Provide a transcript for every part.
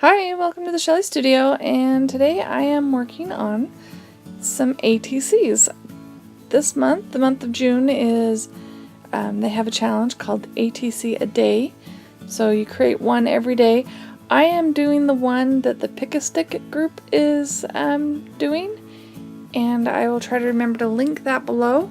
Hi, welcome to the Shelley Studio, and today I am working on some ATCs. This month, the month of June, is they have a challenge called ATC a day, so you create one every day. I am doing the one that the Pick-a-Stick group is doing, and I will try to remember to link that below.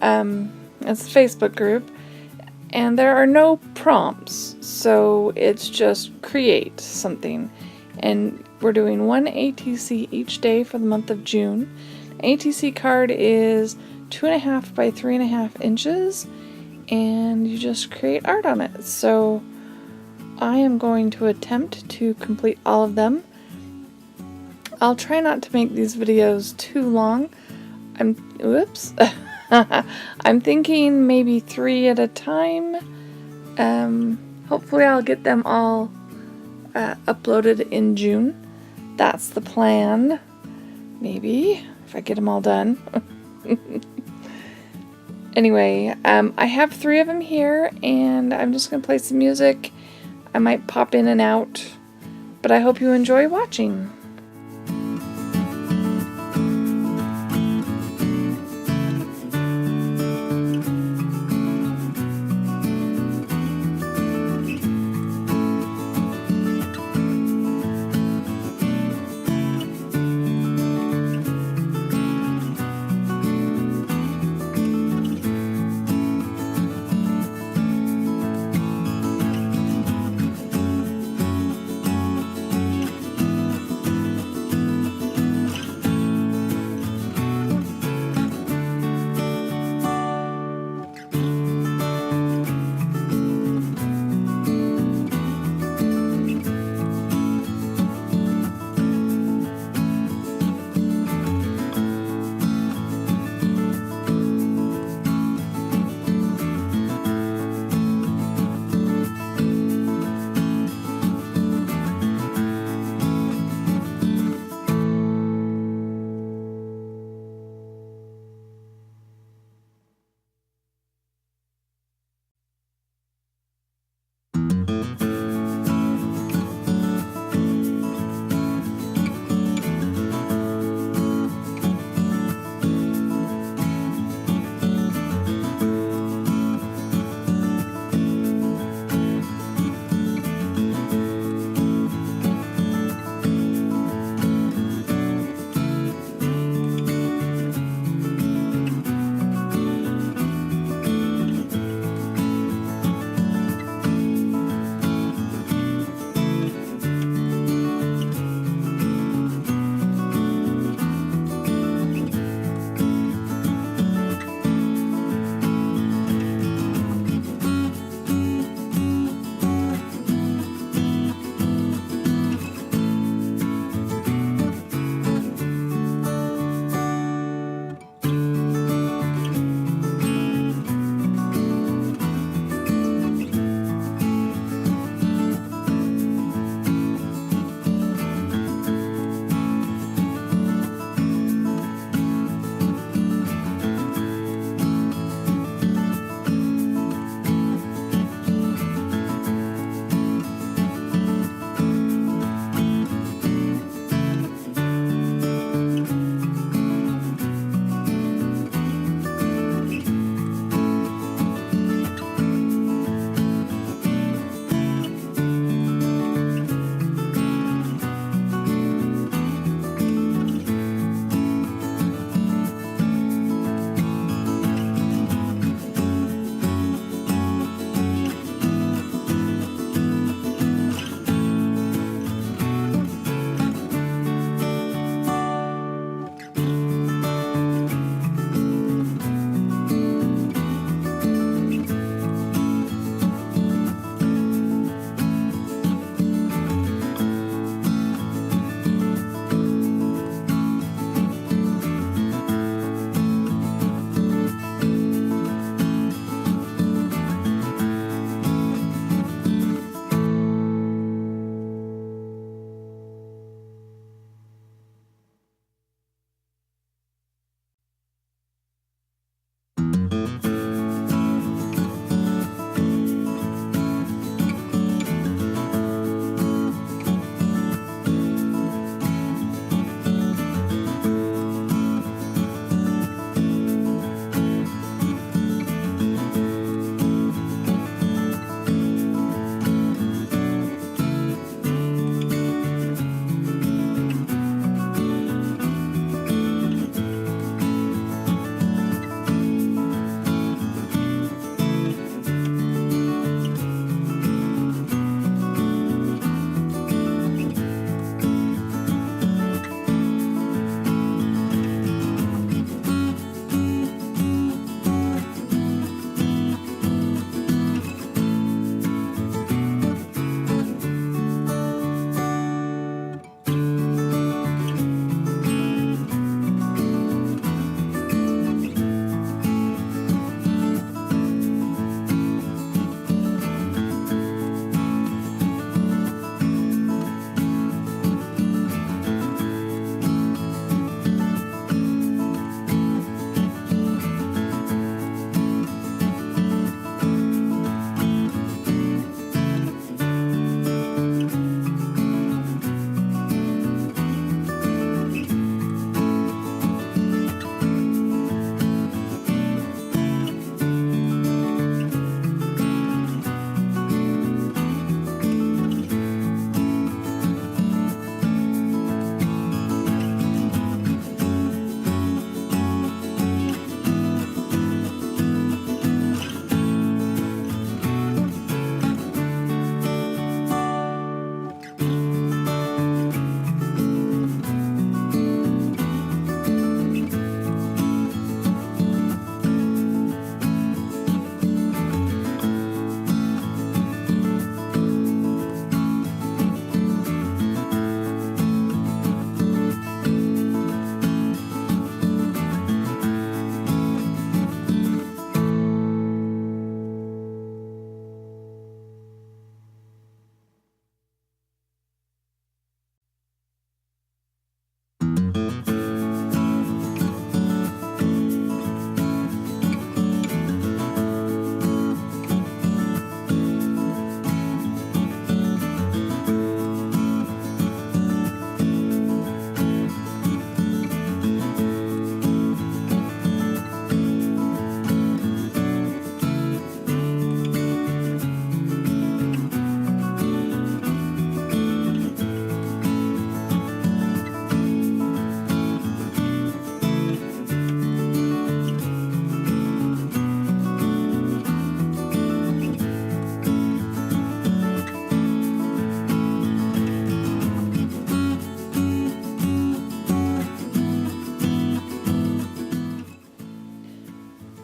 It's a Facebook group. And there are no prompts, so it's just create something. And we're doing one ATC each day for the month of June. ATC card is 2.5 by 3.5 inches, and you just create art on it. So I am going to attempt to complete all of them. I'll try not to make these videos too long. Whoops. I'm thinking maybe 3 at a time. Hopefully I'll get them all uploaded in June. That's the plan. Maybe, if I get them all done. Anyway, I have 3 of them here, and I'm just going to play some music. I might pop in and out, but I hope you enjoy watching.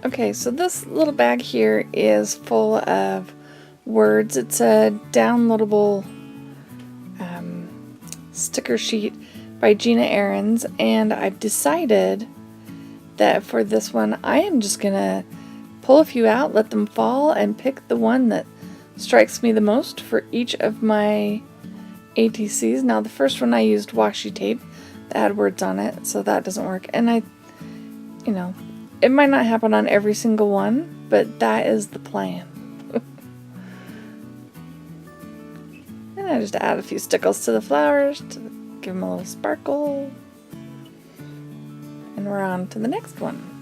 Okay, so this little bag here is full of words. It's a downloadable sticker sheet by Gina Ahrens, and I've decided that for this one I am just gonna pull a few out, let them fall, and pick the one that strikes me the most for each of my ATCs. Now the first one I used washi tape that had words on it, so that doesn't work, and you know, it might not happen on every single one, but that is the plan. And I just add a few stickles to the flowers to give them a little sparkle. And we're on to the next one.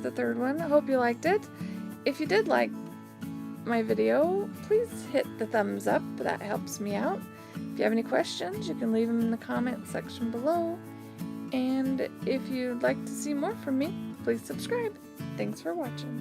the third one. I hope you liked it. If you did like my video, please hit the thumbs up. That helps me out. If you have any questions, you can leave them in the comment section below. And if you'd like to see more from me, please subscribe. Thanks for watching.